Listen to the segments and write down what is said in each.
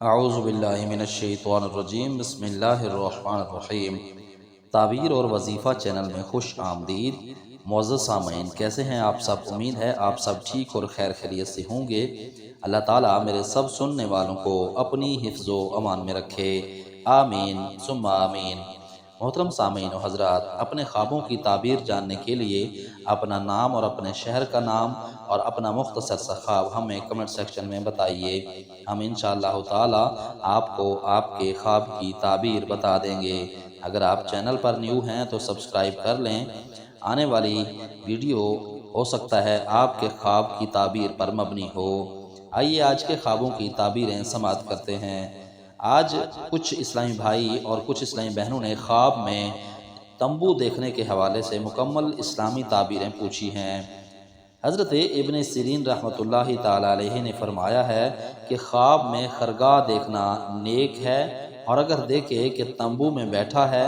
اعوذ باللہ من الشیطان الرجیم، بسم اللہ الرحمن الرحیم۔ تعبیر اور وظیفہ چینل میں خوش آمدید۔ معزز سامعین، کیسے ہیں آپ سب؟ امید ہے آپ سب ٹھیک اور خیر خیریت سے ہوں گے۔ اللہ تعالیٰ میرے سب سننے والوں کو اپنی حفظ و امان میں رکھے، آمین ثم آمین۔ محترم سامعین و حضرات، اپنے خوابوں کی تعبیر جاننے کے لیے اپنا نام اور اپنے شہر کا نام اور اپنا مختصر سا خواب ہمیں کمنٹ سیکشن میں بتائیے۔ ہم انشاءاللہ تعالی آپ کو آپ کے خواب کی تعبیر بتا دیں گے۔ اگر آپ چینل پر نیو ہیں تو سبسکرائب کر لیں۔ آنے والی ویڈیو ہو سکتا ہے آپ کے خواب کی تعبیر پر مبنی ہو۔ آئیے آج کے خوابوں کی تعبیریں سماعت کرتے ہیں۔ آج کچھ اسلامی بھائی اور کچھ اسلامی بہنوں نے خواب میں تمبو دیکھنے کے حوالے سے مکمل اسلامی تعبیریں پوچھی ہیں۔ حضرت ابن سیرین رحمۃ اللہ تعالی علیہ نے فرمایا ہے کہ خواب میں خرگاہ دیکھنا نیک ہے، اور اگر دیکھے کہ تمبو میں بیٹھا ہے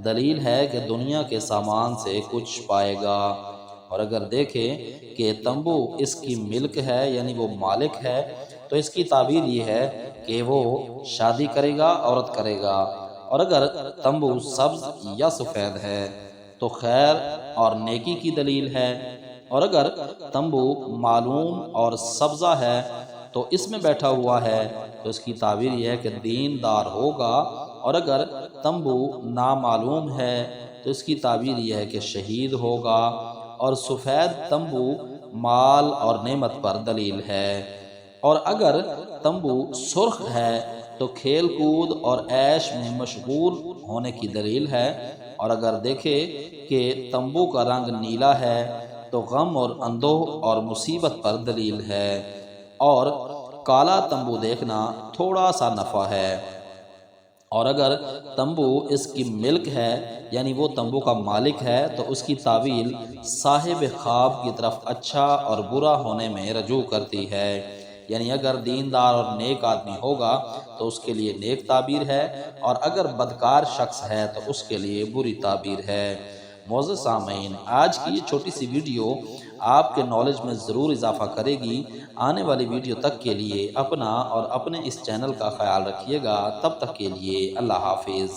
دلیل ہے کہ دنیا کے سامان سے کچھ پائے گا، اور اگر دیکھے کہ تمبو اس کی ملک ہے یعنی وہ مالک ہے تو اس کی تعبیر یہ ہے کہ وہ شادی کرے گا، عورت کرے گا، اور اگر تمبو سبز یا سفید ہے تو خیر اور نیکی کی دلیل ہے، اور اگر تمبو معلوم اور سبزہ ہے تو اس میں بیٹھا ہوا ہے تو اس کی تعبیر یہ ہے کہ دیندار ہوگا، اور اگر تمبو نامعلوم ہے تو اس کی تعبیر یہ ہے کہ شہید ہوگا، اور سفید تمبو مال اور نعمت پر دلیل ہے، اور اگر تمبو سرخ ہے تو کھیل کود اور عیش میں مشغول ہونے کی دلیل ہے، اور اگر دیکھے کہ تمبو کا رنگ نیلا ہے تو غم اور اندوہ اور مصیبت پر دلیل ہے، اور کالا تمبو دیکھنا تھوڑا سا نفع ہے، اور اگر تمبو اس کی ملک ہے یعنی وہ تمبو کا مالک ہے تو اس کی تعویل صاحب خواب کی طرف اچھا اور برا ہونے میں رجوع کرتی ہے، یعنی اگر دیندار اور نیک آدمی ہوگا تو اس کے لیے نیک تعبیر ہے، اور اگر بدکار شخص ہے تو اس کے لیے بری تعبیر ہے۔ معزز سامعین، آج کی یہ چھوٹی سی ویڈیو آپ کے نالج میں ضرور اضافہ کرے گی۔ آنے والی ویڈیو تک کے لیے اپنا اور اپنے اس چینل کا خیال رکھیے گا۔ تب تک کے لیے اللہ حافظ۔